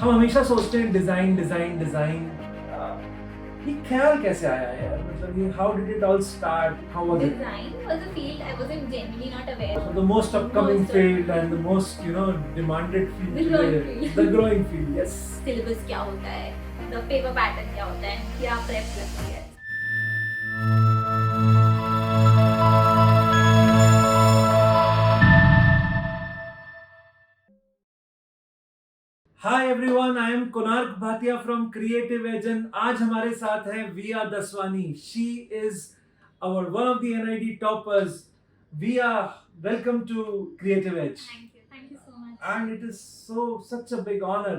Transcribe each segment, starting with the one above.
हम हमेशा सोचते हैं डिजाइन डिजाइन डिजाइन, ये ख्याल कैसे आया यार, मतलब ये how did it all start, how was it? Design was a field I wasn't genuinely not aware So of. the most upcoming Most field and the most demanded field The growing today, field. the growing field, yes. Syllabus क्या होता है, the paper pattern क्या होता है, क्या prep लगती है. Hi everyone, I am Konark Bhatia from Creative Edge and आज हमारे साथ है VEA Daswani. She is our one of the NID toppers. VEA, welcome to Creative Edge. Thank you so much. And it is such a big honor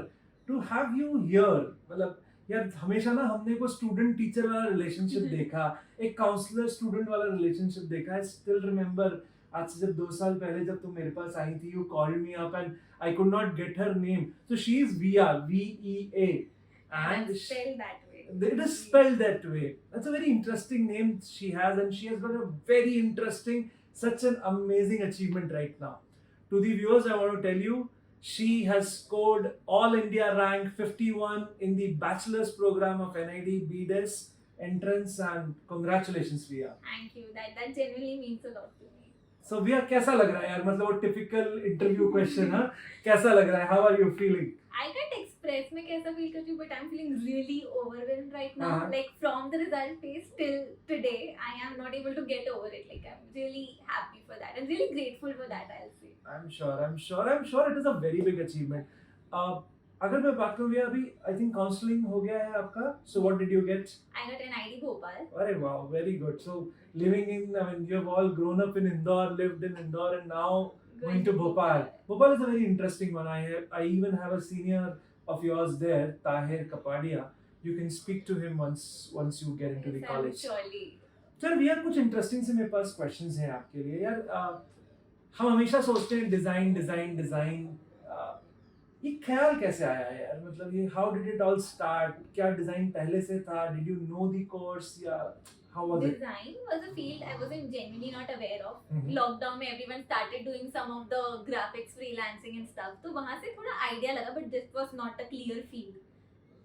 to have you here. मतलब यार हमेशा ना हमने को स्टूडेंट टीचर वाला relationship देखा, एक counsellor student वाला रिलेशनशिप देखा. आई स्टिल रिमेम्बर आज से जब 2 साल पहले जब तुम मेरे पास आई थी, you called me up and I could not get her name. So she is VEA, VEA, and spelled that way. it is spelled that way. That's a very interesting name she has, and she has got a very interesting, such an amazing achievement right now. To the viewers, I want to tell you, she has scored All India rank 51 in the bachelor's program of NID B entrance, and congratulations VEA. Thank you. That genuinely means a lot to me. So VEA, कैसा लग रहा है यार, मतलब वो typical interview question है, कैसा लग रहा है, how are you feeling? I can't express मैं कैसा feel करती हूँ, but I'm feeling really overwhelmed right now. Uh-huh. Like from the result phase till today, I am not able to get over it. Like I'm really happy for that and really grateful for that, I'll say. I'm sure it is a very big achievement. अगर मैं बात करूँ भैया, अभी I think counselling हो गया है आपका. So what did you get? I got NID Bhopal. अरे wow, very good. So living in, I mean you have all grown up in Indore, lived in Indore, and now going to Bhopal. Bhopal is a very interesting one. I even have a senior of yours there, Tahir Kapadia. You can speak to him once you get into the Yes, college. surely. Sir भैया कुछ interesting से मेरे पास questions हैं आपके लिए यार. हम हमेशा सोचते हैं डिजाइन डिजाइन डिजाइन, ये ख्याल कैसे आया यार, मतलब ये how did it all start, क्या डिजाइन पहले से था, did you know the course, या how was it? Design was a field I wasn't genuinely not aware of. Mhm. Lockdown में everyone started doing some of the graphics freelancing and stuff. तो वहाँ से थोड़ा idea लगा, but this was not a clear field.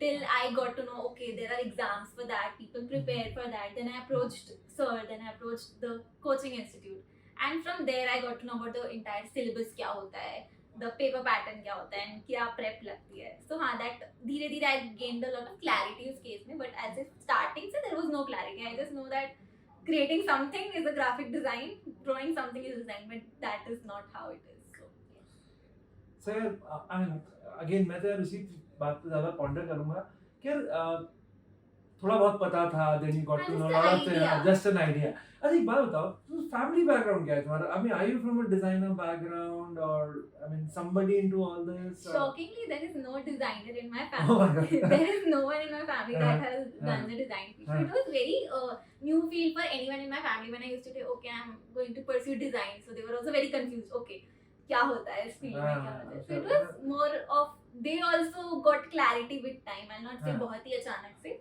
Till I got to know, okay, there are exams for that, people prepare for that. Then I approached sir, then I approached the coaching institute. And from there I got to know about the entire syllabus क्या होता है, the paper pattern क्या होता है, and क्या prep लगती है. So हाँ, that धीरे धीरे I gained a lot of clarity उस case में, but as a starting से there was no clarity. I just know that creating something is a graphic design, drawing something is design, but that is not how it is. So yeah. Sir I mean again मैं तो यार उसी बात पे ज्यादा ponder करूंगा कि यार थोड़ा बहुत पता था, then you got to know just an idea. अच्छा एक बात बताओ, फैमिली बैकग्राउंड क्या है तुम्हारा? I mean are you from a designer background, और I mean somebody into all this? Shockingly, there is no designer in my Oh my family. God. There is no one in my family that has done the design field. So it was very new field for anyone in my family. When I used to say, okay, I'm going to pursue design, so they were also very confused. Okay, क्या होता है इस field में, क्या होता है? So it was more of they also got clarity with time. I'll not say बहुत ही अचानक से,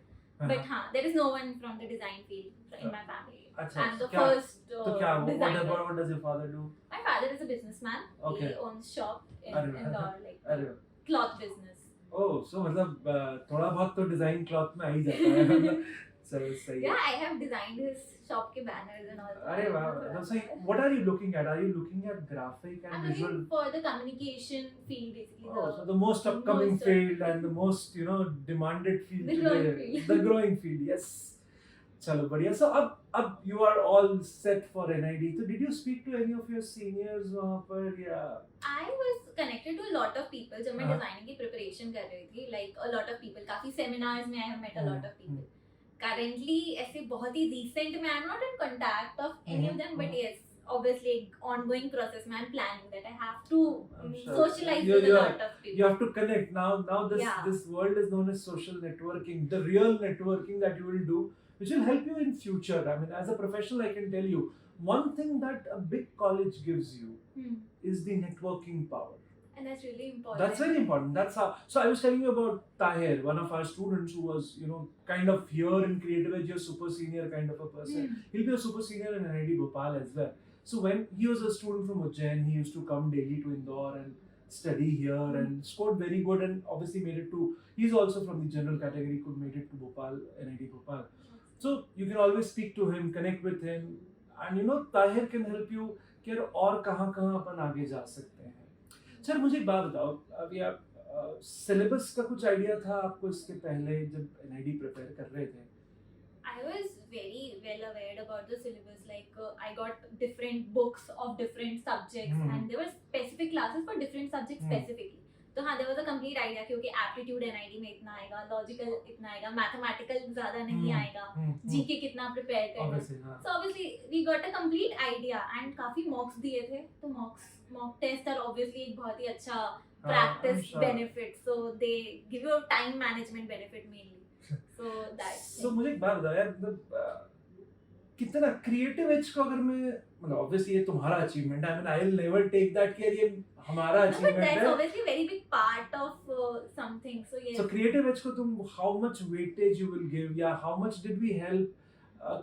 but हाँ, there is no one from the design field in my family. अच्छा, I'm the क्या- first तो क्या designer. what does your father do? My father is a businessman. Okay. He owns shop in अरे वाह. Indore, like अरे cloth business. ओह, सो मतलब थोड़ा बहुत तो डिजाइन क्लॉथ में आ ही जाता है. मतलब चलो सही है. Yeah, I have designed his shop के banners and all. अरे वाह, मतलब सही. What are you looking at? Are you looking at graphic and I'm visual? looking for the communication field, basically. Oh, so the most upcoming most field and the most demanded field The today. growing field. The growing field, yes. चलो बढ़िया. So अब you are all set for NID. So did you speak to any of your seniors वहाँ पर, या? I was connected to a lot of people जब मैं हाँ. designing की preparation कर रही थी. Like a lot of people. काफी seminars में I have met a lot of people. Currently ऐसे बहुत ही recent में I'm not in contact of any of them, but yes, obviously ongoing process में I'm planning that I have to I'm sure. socialize You- with a you lot of people. You have to connect now. Yeah. This world is known as social networking. The real networking that you will do, which will help you in future. I mean, as a professional, I can tell you one thing that a big college gives you is the networking power. And that's really important. That's very important. That's how. So I was telling you about Tahir, one of our students who was, kind of here in Creative Edge, a super senior kind of a person. He'll be a super senior in NID Bhopal as well. So when he was a student from Ujjain, he used to come daily to Indore, and study here and scored very good and obviously made it to. He's also from the general category, could made it to Bhopal, NID Bhopal. So you can always speak to him, connect with him, and Tahir can help you कि यार और कहाँ अपन आगे जा सकते हैं. Sir मुझे एक बात बताओ, अभी आप सिलेबस का कुछ आइडिया था आपको इसके पहले जब एनआईडी प्रिपेयर कर रहे थे? I was very well aware about the syllabus. Like I got different books of different subjects, and there were specific classes for different subjects specifically. तो हाँ, there was a complete idea क्योंकि aptitude NID में इतना आएगा, logical इतना आएगा, mathematical ज़्यादा नहीं आएगा, GK कितना prepare करना. So obviously we got a complete idea and काफी mocks दिए थे. तो mock test are obviously एक बहुत ही अच्छा practice benefit. So they give you a time management benefit mainly. So मुझे एक बात बताओ यार, मतलब कितना क्रिएटिव एज को अगर मैं मतलब ऑब्वियसली ये तुम्हारा अचीवमेंट है, I mean I will never take that कि यार ये हमारा अचीवमेंट है. That's obviously a very big part of something. So yes. So creative edge को तुम how much weightage you will give, या how much did we help,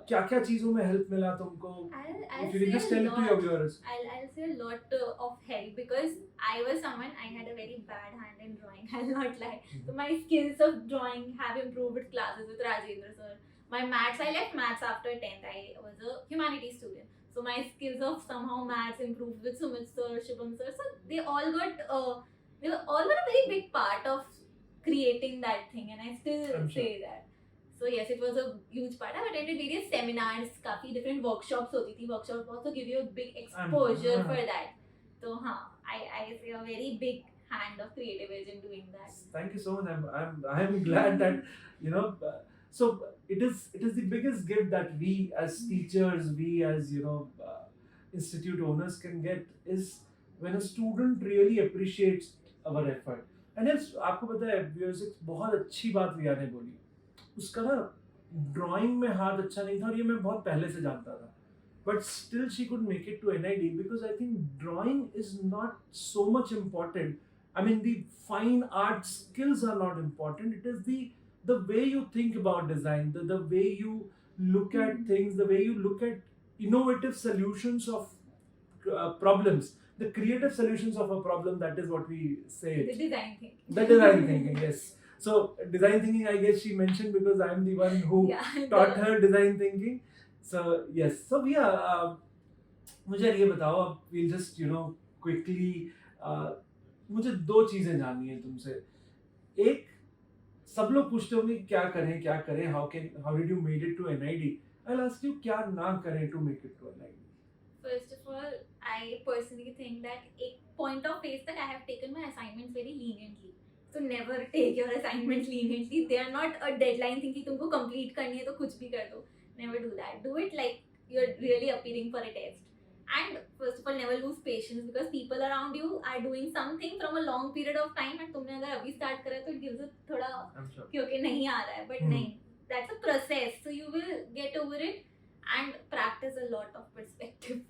क्या क्या चीजों में help मिला तुमको? If you can just tell it to your viewers. I'll say a lot of help because I was someone, I had a very bad hand in drawing. I'll not lie. So my skills of drawing have improved with classes with Rajendra sir. My maths, I left maths after 10th. I was a humanities student. So my skills of somehow maths improved with Sumit sir, Shubham sir. So they all got a very big part of creating that thing, and I still say that. So yes, it was a huge part. I've attended various seminars, काफी different workshops होती थी. Workshops also give you a big exposure for that. So हाँ, I see a very big hand of creative edge in doing that. Thank you so much. I'm glad that so it is the biggest gift that we as teachers, we as institute owners can get is when a student really appreciates our effort. And yes, आपको पता है viewers, एक बहुत अच्छी बात विया ने बोली, उसका ना ड्राइंग में हाथ अच्छा नहीं था और ये मैं बहुत पहले से जानता था, but still she could make it to NID because I think drawing is not so much important. I mean the fine art skills are not important. It is the way you think about design, the way you look at things, the way you look at innovative solutions of problems, the creative solutions of a problem. That is what we say. The design thinking. The design thinking, yes. So design thinking, I guess she mentioned because I am the one who taught her design thinking. So yes, so yeah, मुझे ये बताओ, अब we'll just quickly मुझे दो चीजें जाननी है तुमसे. एक, सब लोग पूछते होंगे क्या करें, how did you made it to NID? I'll ask you क्या ना करें to make it to NID. First of all, I personally think that एक point of phase तक I have taken my assignments very leniently. So never take your assignments leniently. They are not a deadline thing कि तुमको complete करनी है तो कुछ भी कर दो. Never do that. Do it like you're really appearing for a test. And first of all, never lose patience because people around you are doing something from a long period of time and तुमने अगर अभी start करा तो it gives it थोड़ा क्योंकि नहीं आ रहा है, but नहीं, that's a process, so you will get over it and practice a lot of perspective.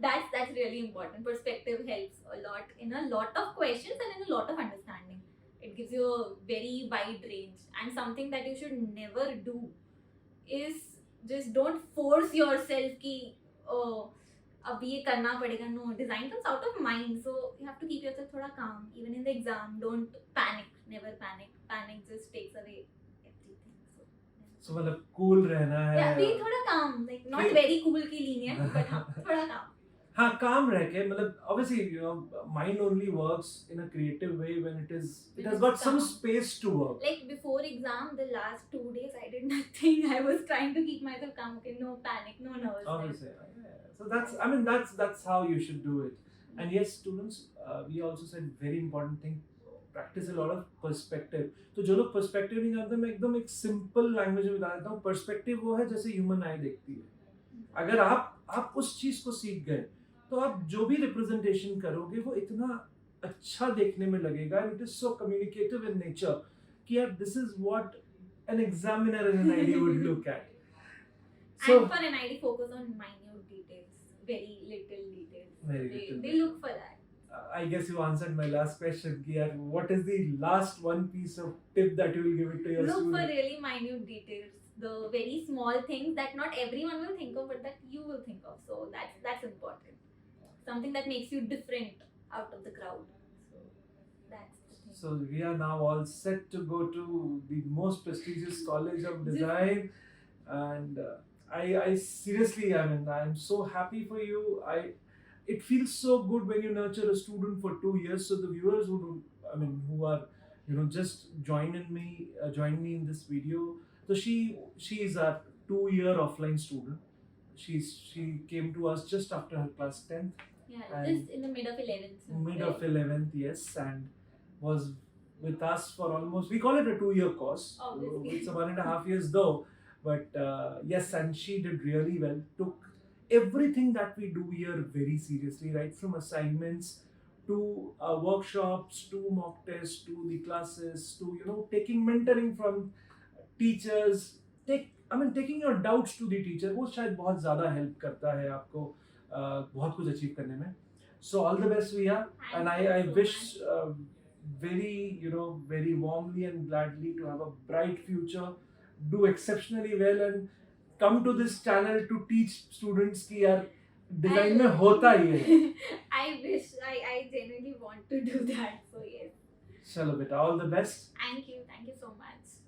That's really important. Perspective helps a lot in a lot of questions and in a lot of understanding. It gives you a very wide range, and something that you should never do is just don't force yourself कि अब ये करना पड़ेगा. No, design comes out of mind, so you have to keep yourself थोड़ा calm. Even in the exam, don't panic. Never panic. Panic just takes away everything. So मतलब cool रहना है. Yeah, be थोड़ा calm, like not very cool की lenient, but हाँ थोड़ा calm. हाँ, calm रह के, मतलब obviously mind only works in a creative way when it has got some space to work. Like before exam, the last 2 days I did nothing. I was trying to keep myself calm. Okay, no panic, no nervousness. Obviously, so that's how you should do it. And yes, students, we also said very important thing. Practice a lot of perspective. तो जो लोग perspective नहीं जानते, मैं एकदम एक simple language में बता देता हूँ. Perspective वो है जैसे human eye देखती है. अगर आप उस चीज को सीख गए तो आप जो भी रिप्रेजेंटेशन करोगे वो इतना अच्छा देखने में लगेगा. And it is so communicative in nature कि यार this is what an examiner in NID would look at. So, and for NID, focus on minute details, very little details. They look for that. I guess you answered my last question. Ki, what is the last one piece of tip that you will give it to your students? Look for really minute details, the very small things that not everyone will think of, but that you will think of. So that's important. Something that makes you different out of the crowd. So that's the thing. So we are now all set to go to the most prestigious college of design, and I seriously, I mean, I'm so happy for you. It feels so good when you nurture a student for 2 years. So the viewers who don't, I mean, who are, just join me in this video. So she is a 2 year offline student. She came to us just after her class 10th. Yeah, And just in the mid of 11th. mid of 11th, yes, and was with us for almost, we call it a 2 year course. Obviously. It's a 1.5 years though, but yes, and she did really well. Took everything that we do here very seriously, right from assignments to workshops to mock tests to the classes to taking mentoring from teachers. Taking your doubts to the teacher, वो शायद बहुत ज़्यादा help करता है आपको बहुत कुछ achieve करने में. So all the best, Via, and Thank you I so wish much. very warmly and gladly to have a bright future, do exceptionally well, and come to this channel to teach students कि यार design में होता ही है. I wish, I genuinely want to do that. So yes. चलो बेटा, all the best. Thank you so much.